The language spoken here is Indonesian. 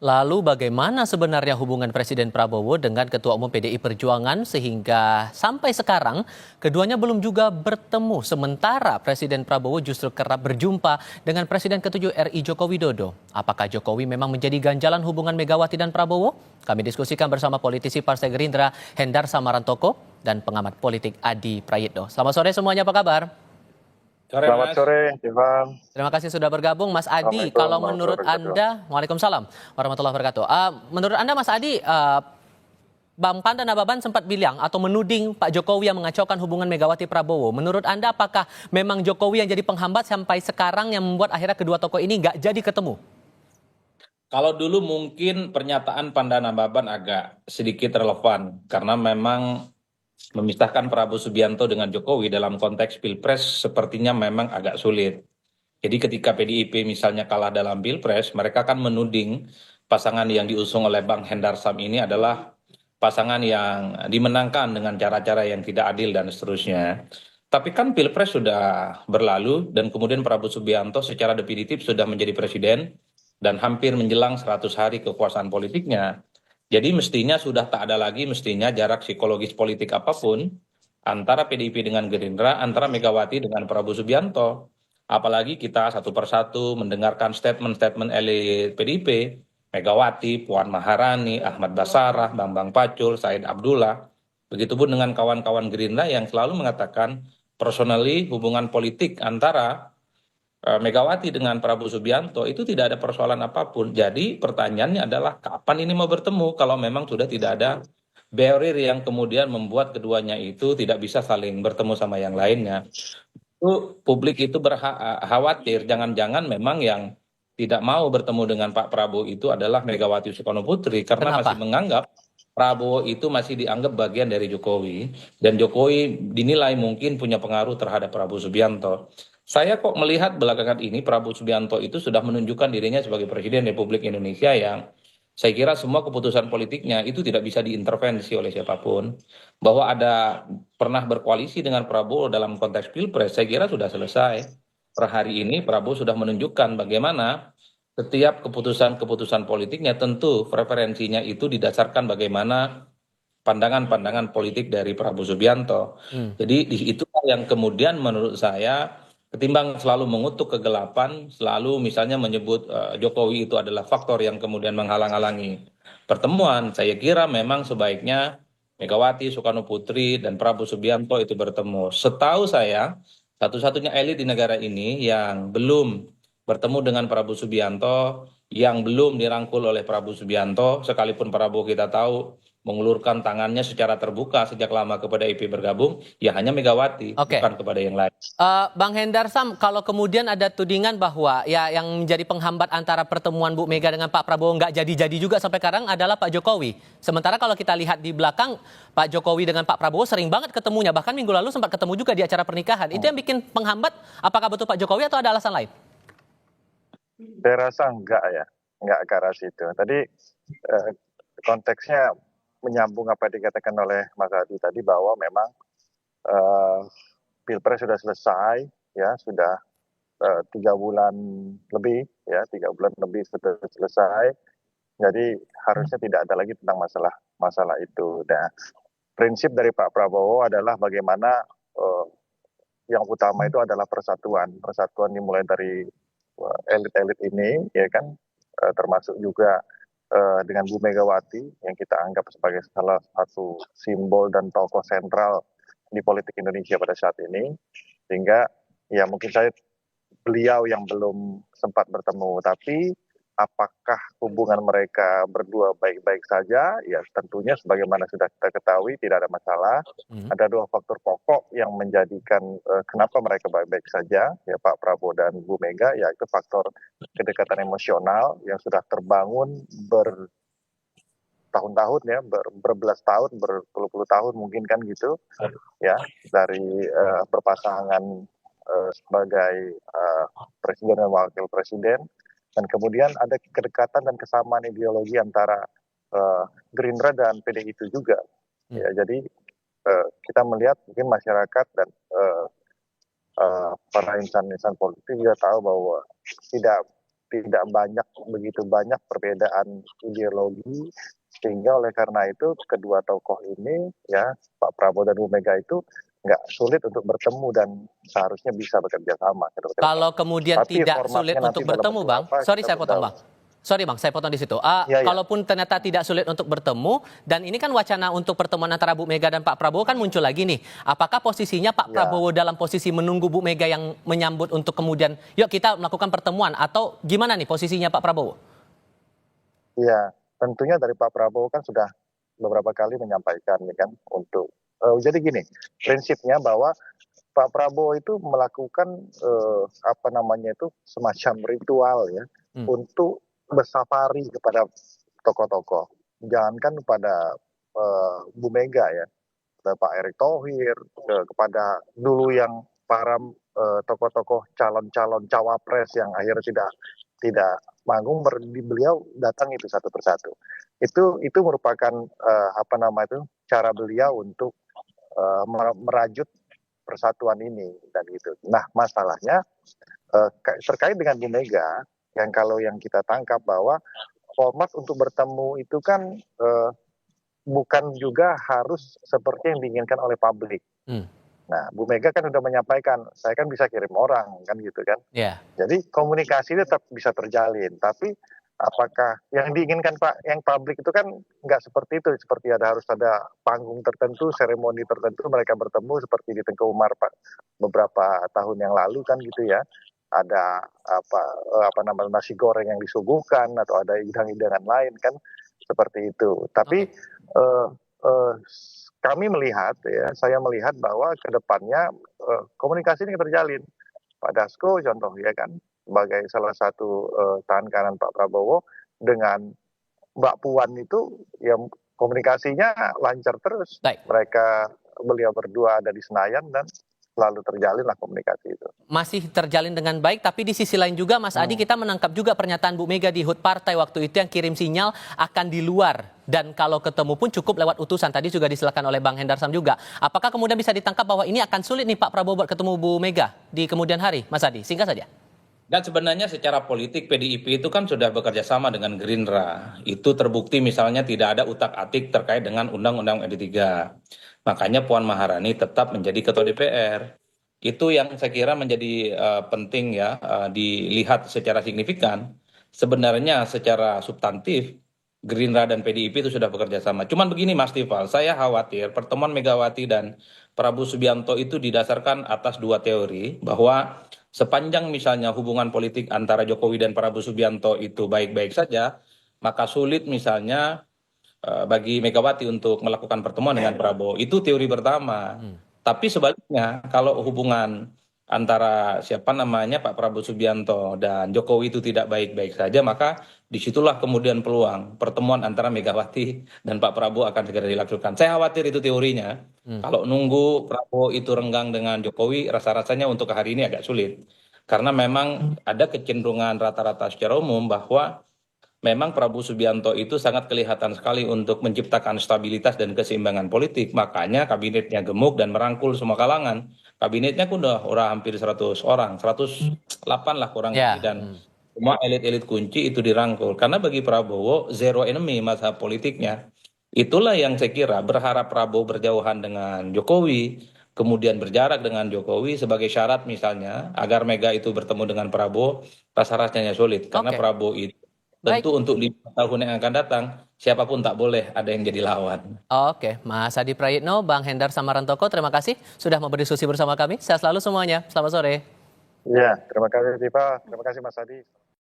Lalu bagaimana sebenarnya hubungan Presiden Prabowo dengan Ketua Umum PDI Perjuangan sehingga sampai sekarang keduanya belum juga bertemu sementara Presiden Prabowo justru kerap berjumpa dengan Presiden ke-7 RI Joko Widodo. Apakah Jokowi memang menjadi ganjalan hubungan Megawati dan Prabowo? Kami diskusikan bersama politisi Partai Gerindra Hendar Samarantoko dan pengamat politik Adi Prayitno. Selamat sore semuanya, apa kabar? Sore, Selamat Mas. sore, Ivan. Terima kasih sudah bergabung, Mas Adi. Assalamualaikum Kalau menurut warahmatullahi wabarakatuh. Anda, Waalaikumsalam warahmatullahi wabarakatuh. Menurut Anda, Mas Adi, Bang Pandan Ababan sempat bilang atau menuding Pak Jokowi yang mengacaukan hubungan Megawati Prabowo. Menurut Anda, apakah memang Jokowi yang jadi penghambat sampai sekarang yang membuat akhirnya kedua tokoh ini nggak jadi ketemu? Kalau dulu mungkin pernyataan Pandan Ababan agak sedikit relevan karena memang memisahkan Prabowo Subianto dengan Jokowi dalam konteks Pilpres sepertinya memang agak sulit. Jadi ketika PDIP misalnya kalah dalam Pilpres, mereka kan menuding pasangan yang diusung oleh Bang Hendar Sam ini adalah pasangan yang dimenangkan dengan cara-cara yang tidak adil dan seterusnya. Tapi kan Pilpres sudah berlalu dan kemudian Prabowo Subianto secara definitif sudah menjadi presiden dan hampir menjelang 100 hari kekuasaan politiknya. Jadi mestinya sudah tak ada lagi mestinya jarak psikologis politik apapun antara PDIP dengan Gerindra, antara Megawati dengan Prabowo Subianto. Apalagi kita satu persatu mendengarkan statement-statement elit PDIP, Megawati, Puan Maharani, Ahmad Basarah, Bambang Pacul, Said Abdullah. Begitupun dengan kawan-kawan Gerindra yang selalu mengatakan personally hubungan politik antara Megawati dengan Prabowo Subianto itu tidak ada persoalan apapun. Jadi pertanyaannya adalah kapan ini mau bertemu kalau memang sudah tidak ada barrier yang kemudian membuat keduanya itu tidak bisa saling bertemu sama yang lainnya. Itu publik itu khawatir jangan-jangan memang yang tidak mau bertemu dengan Pak Prabowo itu adalah Megawati Soekarno Putri karena masih Kenapa? menganggap Prabowo itu masih dianggap bagian dari Jokowi dan Jokowi dinilai mungkin punya pengaruh terhadap Prabowo Subianto. Saya kok melihat belakangan ini Prabowo Subianto itu sudah menunjukkan dirinya sebagai Presiden Republik Indonesia yang saya kira semua keputusan politiknya itu tidak bisa diintervensi oleh siapapun. Bahwa ada pernah berkoalisi dengan Prabowo dalam konteks Pilpres, saya kira sudah selesai. Per hari ini Prabowo sudah menunjukkan bagaimana setiap keputusan-keputusan politiknya tentu preferensinya itu didasarkan bagaimana pandangan-pandangan politik dari Prabowo Subianto. Hmm. Jadi itu yang kemudian menurut saya ketimbang selalu mengutuk kegelapan, selalu misalnya menyebut Jokowi itu adalah faktor yang kemudian menghalang-halangi pertemuan, saya kira memang sebaiknya Megawati Soekarno Putri dan Prabowo Subianto itu bertemu. Setahu saya, satu-satunya elit di negara ini yang belum bertemu dengan Prabowo Subianto, yang belum dirangkul oleh Prabowo Subianto, sekalipun Prabowo kita tahu mengulurkan tangannya secara terbuka sejak lama kepada IP bergabung, ya hanya Megawati, Oke. bukan kepada yang lain. Bang Hendar Sam, kalau kemudian ada tudingan bahwa ya yang menjadi penghambat antara pertemuan Bu Mega dengan Pak Prabowo nggak jadi-jadi juga sampai sekarang adalah Pak Jokowi. Sementara kalau kita lihat di belakang, Pak Jokowi dengan Pak Prabowo sering banget ketemunya. Bahkan minggu lalu sempat ketemu juga di acara pernikahan. Itu yang bikin penghambat, apakah betul Pak Jokowi atau ada alasan lain? Saya rasa enggak ke arah situ. Tadi konteksnya menyambung apa yang dikatakan oleh Mas Adi tadi bahwa memang eh, Pilpres sudah selesai, ya sudah 3 bulan lebih, ya 3 bulan lebih sudah selesai. Jadi harusnya tidak ada lagi tentang masalah itu. Nah, prinsip dari Pak Prabowo adalah bagaimana yang utama itu adalah persatuan. Persatuan dimulai dari elit-elit ini, ya kan, termasuk juga dengan Bu Megawati yang kita anggap sebagai salah satu simbol dan tokoh sentral di politik Indonesia pada saat ini, sehingga ya mungkin saya beliau yang belum sempat bertemu, tapi apakah hubungan mereka berdua baik-baik saja? Ya tentunya sebagaimana sudah kita ketahui tidak ada masalah. Ada 2 faktor pokok yang menjadikan kenapa mereka baik-baik saja, ya Pak Prabowo dan Bu Mega, yaitu faktor kedekatan emosional yang sudah terbangun bertahun-tahun, ya berbelas tahun, berpuluh-puluh tahun mungkin kan gitu, ya dari berpasangan sebagai presiden dan wakil presiden, dan kemudian ada kedekatan dan kesamaan ideologi antara Gerindra dan PDI itu juga. Ya, jadi kita melihat mungkin masyarakat dan para insan-insan politik juga tahu bahwa tidak tidak begitu banyak perbedaan ideologi, sehingga oleh karena itu kedua tokoh ini ya Pak Prabowo dan Bu Mega itu nggak sulit untuk bertemu dan seharusnya bisa bekerja sama ke depan. Kalau kemudian Tapi tidak sulit formatnya untuk nanti dalam bertemu, bentuk Bang. apa, Sorry kita saya belum potong, tahu. Bang. Sorry, Bang, saya potong di situ. Iya, iya. Kalaupun ternyata tidak sulit untuk bertemu, dan ini kan wacana untuk pertemuan antara Bu Mega dan Pak Prabowo kan muncul lagi nih. Apakah posisinya Pak Ya. Prabowo dalam posisi menunggu Bu Mega yang menyambut untuk kemudian, yuk kita melakukan pertemuan, atau gimana nih posisinya Pak Prabowo? Iya, tentunya dari Pak Prabowo kan sudah beberapa kali menyampaikan ya kan untuk jadi gini, prinsipnya bahwa Pak Prabowo itu melakukan apa namanya itu semacam ritual ya untuk bersafari kepada tokoh-tokoh. Jangankan kepada Bu Mega ya, kepada Pak Erick Thohir, kepada dulu yang para tokoh-tokoh calon-calon cawapres yang akhirnya tidak manggung, beliau datang itu satu persatu. Itu merupakan apa nama itu cara beliau untuk merajut persatuan ini dan gitu. Nah masalahnya terkait dengan Bu Mega yang kalau yang kita tangkap bahwa format untuk bertemu itu kan bukan juga harus seperti yang diinginkan oleh publik. Nah Bu Mega kan sudah menyampaikan, saya kan bisa kirim orang kan gitu kan. Ya. Jadi komunikasi tetap bisa terjalin, tapi apakah yang diinginkan Pak, yang publik itu kan nggak seperti itu, seperti harus ada panggung tertentu, seremoni tertentu, mereka bertemu seperti di Tengku Umar Pak beberapa tahun yang lalu kan gitu ya, ada apa namanya nasi goreng yang disuguhkan atau ada hidangan-hidangan lain kan seperti itu. Tapi kami melihat ya, saya melihat bahwa kedepannya komunikasi ini terjalin. Pak Dasko contoh ya kan sebagai salah satu tangan kanan Pak Prabowo dengan Mbak Puan itu ya komunikasinya lancar terus. Baik. Beliau berdua ada di Senayan dan selalu terjalinlah komunikasi itu. Masih terjalin dengan baik, tapi di sisi lain juga Mas Adi, kita menangkap juga pernyataan Bu Mega di HUT Partai waktu itu yang kirim sinyal akan di luar, dan kalau ketemu pun cukup lewat utusan. Tadi juga disilakan oleh Bang Hendarsam juga. Apakah kemudian bisa ditangkap bahwa ini akan sulit nih Pak Prabowo buat ketemu Bu Mega di kemudian hari, Mas Adi? Singkat saja. Dan sebenarnya secara politik PDIP itu kan sudah bekerja sama dengan Gerindra. Itu terbukti misalnya tidak ada utak-atik terkait dengan Undang-Undang MD3. Makanya Puan Maharani tetap menjadi Ketua DPR. Itu yang saya kira menjadi penting ya dilihat secara signifikan. Sebenarnya secara substantif Gerindra dan PDIP itu sudah bekerja sama. Cuman begini Mas Tifal, saya khawatir pertemuan Megawati dan Prabowo Subianto itu didasarkan atas dua teori, bahwa sepanjang misalnya hubungan politik antara Jokowi dan Prabowo Subianto itu baik-baik saja, maka sulit misalnya bagi Megawati untuk melakukan pertemuan dengan Prabowo. Itu teori pertama. Tapi sebaliknya, kalau hubungan antara Pak Prabowo Subianto dan Jokowi itu tidak baik-baik saja, maka disitulah kemudian peluang pertemuan antara Megawati dan Pak Prabowo akan segera dilakukan. Saya khawatir itu teorinya. Kalau nunggu Prabowo itu renggang dengan Jokowi, rasa-rasanya untuk hari ini agak sulit. Karena memang ada kecenderungan rata-rata secara umum bahwa memang Prabowo Subianto itu sangat kelihatan sekali untuk menciptakan stabilitas dan keseimbangan politik. Makanya kabinetnya gemuk dan merangkul semua kalangan. Kabinetnya pun udah hampir 100 orang, 108 lah kurang lebih. Dan semua elit-elit kunci itu dirangkul. Karena bagi Prabowo, zero enemy masa politiknya. Itulah yang saya kira berharap Prabowo berjauhan dengan Jokowi, kemudian berjarak dengan Jokowi sebagai syarat misalnya, agar Mega itu bertemu dengan Prabowo, rasa-rasanya sulit. Karena Prabowo itu tentu untuk 5 tahun yang akan datang, siapapun tak boleh ada yang jadi lawan. Oke, Mas Adi Prayitno, Bang Hendar Samarantoko, terima kasih sudah mau berdiskusi bersama kami. Sehat selalu semuanya. Selamat sore. Ya, terima kasih Tifa, terima kasih Mas Adi.